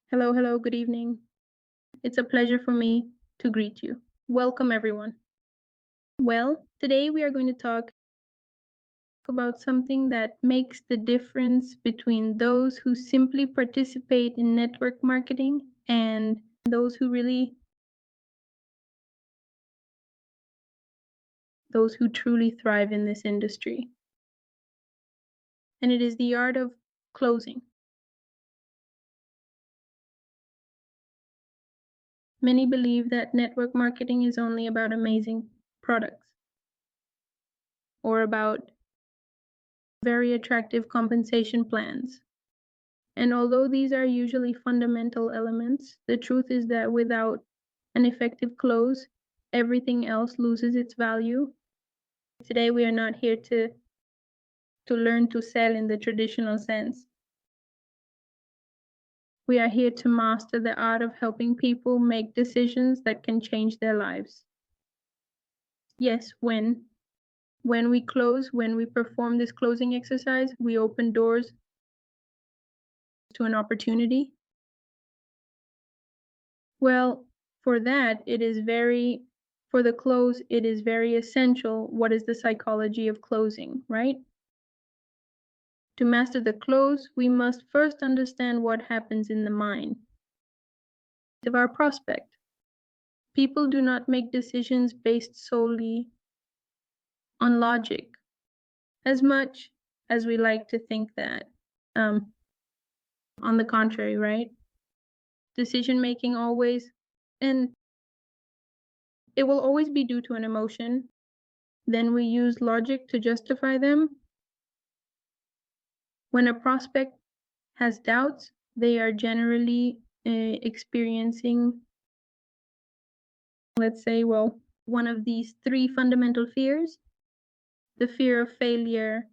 Hello, hello, good evening. It's a pleasure for me to greet you. Welcome, everyone. Well, today we are going to talk about something that makes the difference between those who simply participate in network marketing and those who truly thrive in this industry. And it is the art of closing. Many believe that network marketing is only about amazing products or about very attractive compensation plans. And although these are usually fundamental elements, the truth is that without an effective close, everything else loses its value. Today, we are not here to learn to sell in the traditional sense. We are here to master the art of helping people make decisions that can change their lives. Yes, when we close, when we perform this closing exercise, we open doors to an opportunity. Well, for that, for the close, it is very essential what is the psychology of closing, right? To master the close, we must first understand what happens in the mind of our prospect. People do not make decisions based solely on logic, as much as we like to think that. On the contrary, right? Decision making always, and it will always be due to an emotion. Then we use logic to justify them. When a prospect has doubts, they are generally experiencing, let's say, well, one of these three fundamental fears: the fear of failure,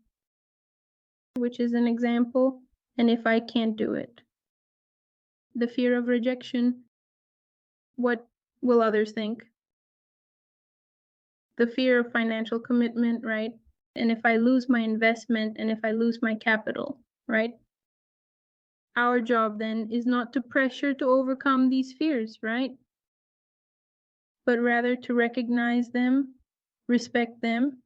which is an example, and if I can't do it. The fear of rejection, what will others think? The fear of financial commitment, right? And if I lose my investment and if I lose my capital, right? Our job then is not to pressure to overcome these fears, right? But rather to recognize them, respect them,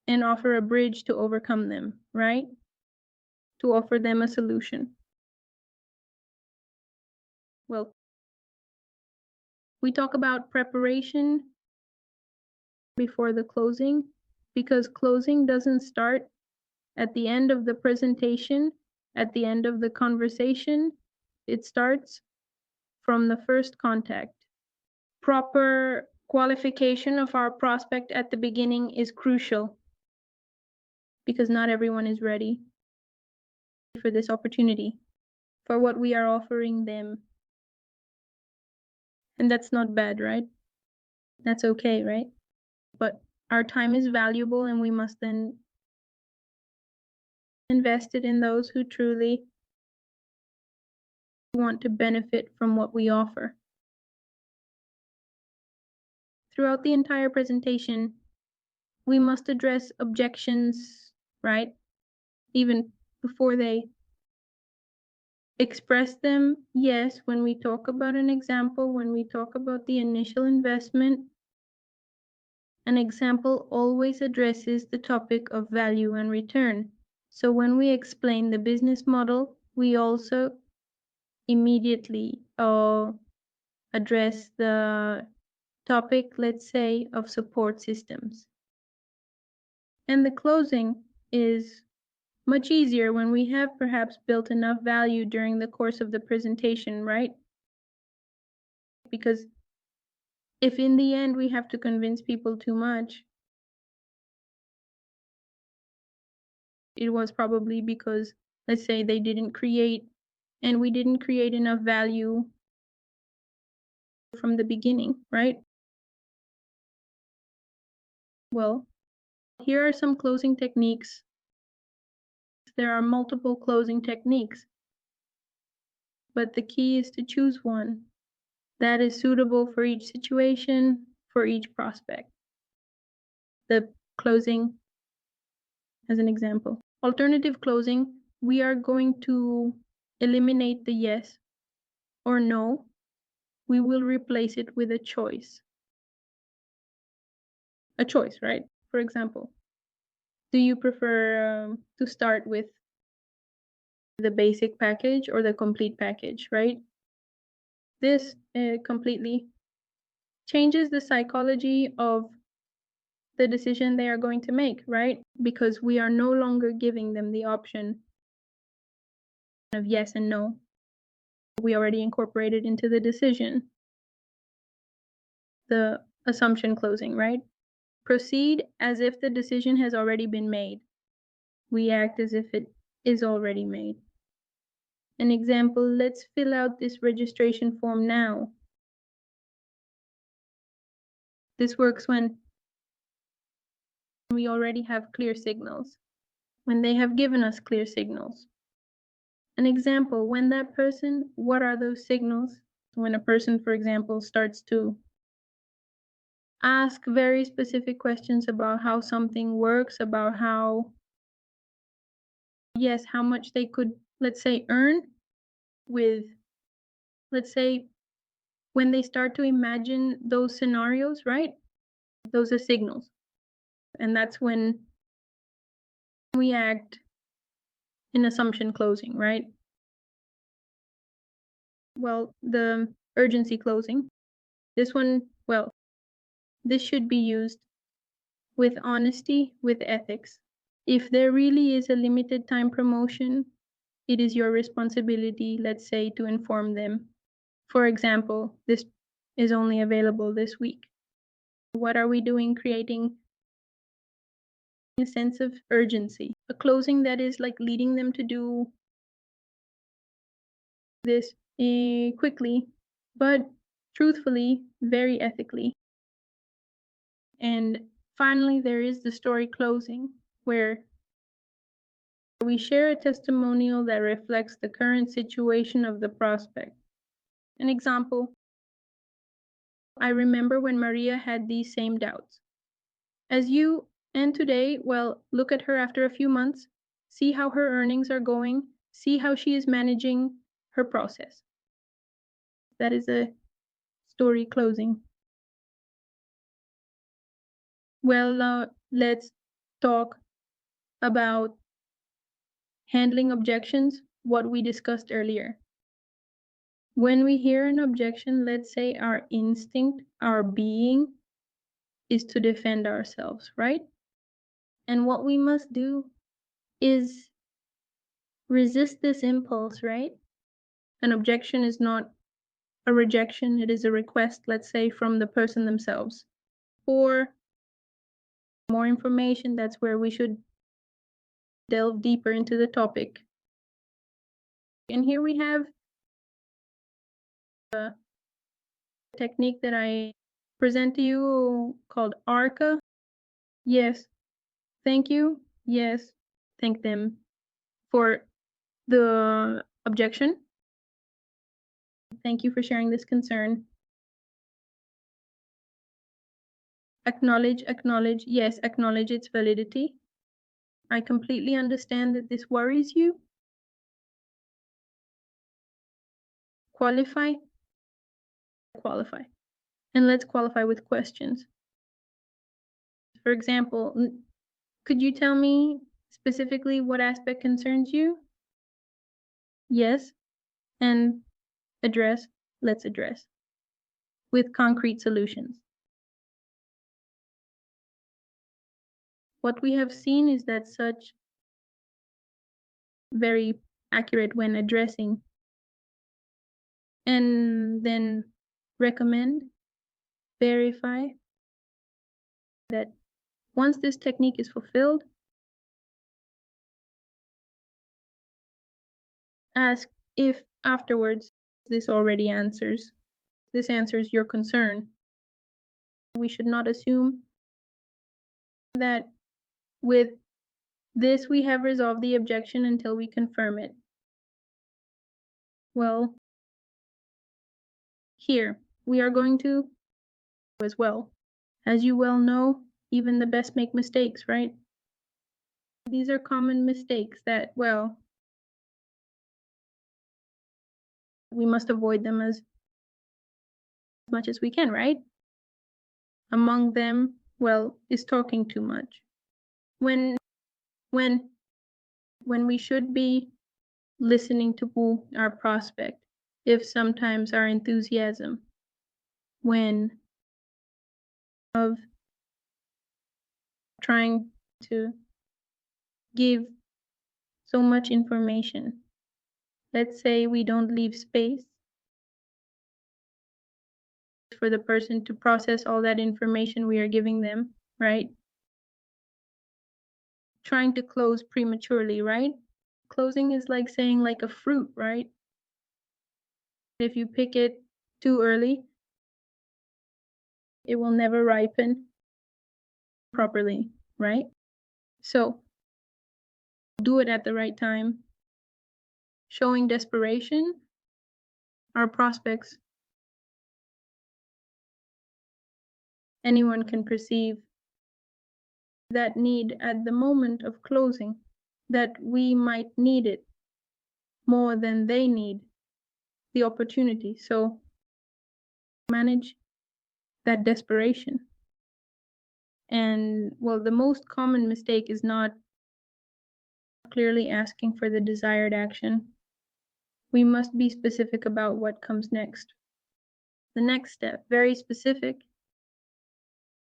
and offer a bridge to overcome them, right? To offer them a solution. Well, we talk about preparation before the closing because closing doesn't start at the end of the presentation, at the end of the conversation. It starts from the first contact. Proper qualification of our prospect at the beginning is crucial because not everyone is ready for this opportunity, for what we are offering them. And that's not bad, right? That's okay, right? But our time is valuable and we must then invest it in those who truly want to benefit from what we offer. Throughout the entire presentation, we must address objections, right? Even before they express them. Yes, when we talk about an example, when we talk about the initial investment, an example always addresses the topic of value and return. So when we explain the business model, we also immediately address the topic, let's say, of support systems. And the closing is much easier when we have perhaps built enough value during the course of the presentation, right? Because if in the end we have to convince people too much, it was probably because, let's say, we didn't create enough value from the beginning, right? Well, here are some closing techniques. There are multiple closing techniques, but the key is to choose one that is suitable for each situation, for each prospect. The closing as an example. Alternative closing, we are going to eliminate the yes or no, we will replace it with a choice. A choice, right? For example, do you prefer to start with the basic package or the complete package, right? This completely changes the psychology of the decision they are going to make, right? Because we are no longer giving them the option of yes and no. We already incorporated into the decision the assumption closing, right? Proceed as if the decision has already been made. We act as if it is already made. An example, let's fill out this registration form now. This works when we already have clear signals, when they have given us clear signals. An example, when that person, what are those signals? When a person, for example, starts to ask very specific questions about how something works, about how, yes, how much they could, let's say, earn with, let's say, when they start to imagine those scenarios, right? Those are signals. And that's when we act in assumption closing, right? Well, the urgency closing. This one, well, this should be used with honesty, with ethics. If there really is a limited time promotion, it is your responsibility, let's say, to inform them. For example, this is only available this week. What are we doing? Creating a sense of urgency, a closing that is like leading them to do this quickly, but truthfully, very ethically. And finally, there is the story closing, where we share a testimonial that reflects the current situation of the prospect. An example, I remember when Maria had these same doubts. As you and today, well, look at her after a few months, see how her earnings are going, see how she is managing her process. That is a story closing. Well, let's talk about handling objections, what we discussed earlier. When we hear an objection, let's say our instinct, our being, is to defend ourselves, right? And what we must do is resist this impulse, right? An objection is not a rejection, it is a request, let's say, from the person themselves. For more information, that's where we should delve deeper into the topic. And here we have a technique that I present to you called ARCA. Yes, thank you. Yes, thank them for the objection. Thank you for sharing this concern. Acknowledge, acknowledge, yes, acknowledge its validity. I completely understand that this worries you. Qualify, qualify. And let's qualify with questions. For example, could you tell me specifically what aspect concerns you? Yes, and address, let's address with concrete solutions. What we have seen is that such very accurate when addressing, and then recommend, verify that once this technique is fulfilled, ask if afterwards this already answers. This answers your concern. We should not assume that with this we have resolved the objection until we confirm it. Well, here we are going to as well. As you well know, even the best make mistakes, right? These are common mistakes that, well, we must avoid them as much as we can, right? Among them, well, is talking too much. When we should be listening to our prospect, if sometimes our enthusiasm, when of trying to give so much information. Let's say we don't leave space for the person to process all that information we are giving them, right? Trying to close prematurely, right? Closing is like saying like a fruit, right? If you pick it too early, it will never ripen properly, right? So do it at the right time. Showing desperation, our prospects, anyone can perceive that need at the moment of closing, that we might need it more than they need the opportunity. So manage that desperation. And well, the most common mistake is not clearly asking for the desired action. We must be specific about what comes next. The next step, very specific.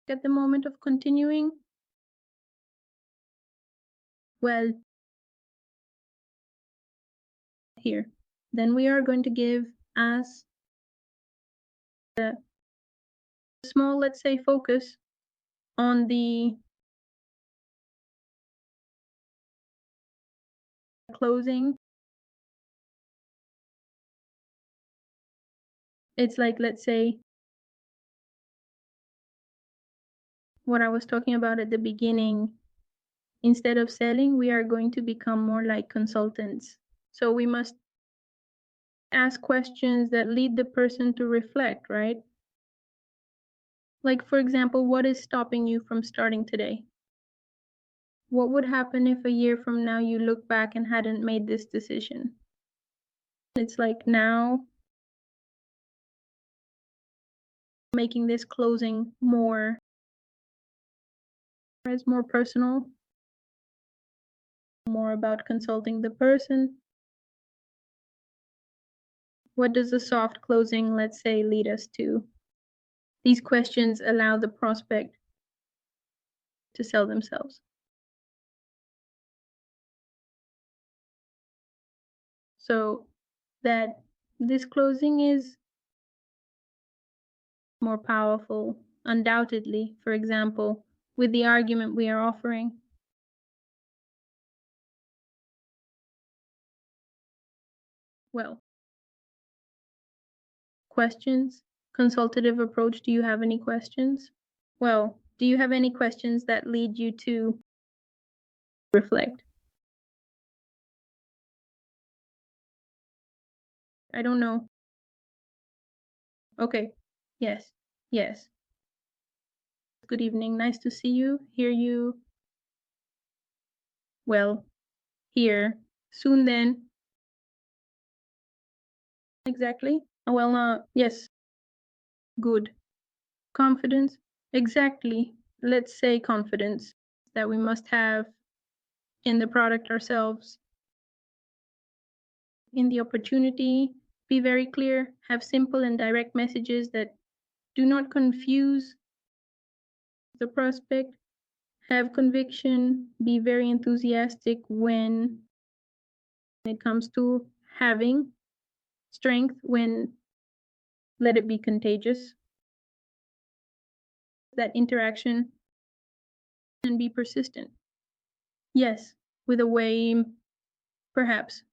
At the moment of continuing, well, here. Then we are going to give as a small, let's say, focus on the closing. It's like, let's say, what I was talking about at the beginning. Instead of selling, we are going to become more like consultants. So we must ask questions that lead the person to reflect, right? Like, for example, what is stopping you from starting today? What would happen if a year from now you look back and hadn't made this decision? It's like now making this closing more personal, more about consulting the person. What does a soft closing, let's say, lead us to? These questions allow the prospect to sell themselves. So that this closing is more powerful, undoubtedly, for example, with the argument we are offering. Well, questions? Consultative approach, do you have any questions? Well, do you have any questions that lead you to reflect? I don't know. Okay. Yes. Yes. Good evening. Nice to see you. Hear you. Well, here. Soon then. Exactly. Well, yes. Good. Confidence. Exactly. Let's say confidence that we must have in the product ourselves, in the opportunity. Be very clear. Have simple and direct messages that do not confuse the prospect. Have conviction. Be very enthusiastic when it comes to having strength, when let it be contagious. That interaction and be persistent. Yes, with a way perhaps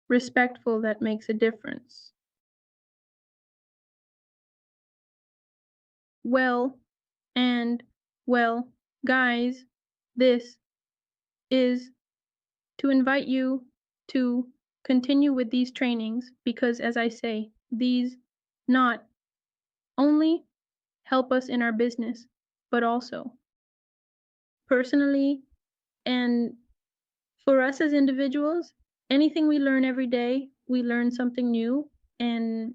respectful that makes a difference. Well, and well, guys, this is to invite you to continue with these trainings because, as I say, these not only help us in our business, but also personally and for us as individuals, anything we learn every day we learn something new, and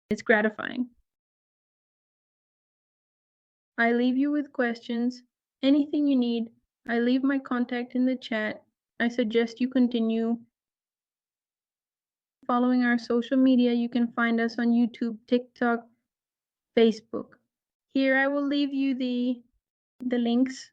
it's gratifying. I leave you with questions. Anything you need, I leave my contact in the chat. I suggest you continue following our social media. You can find us on YouTube, TikTok, Facebook. Here I will leave you the links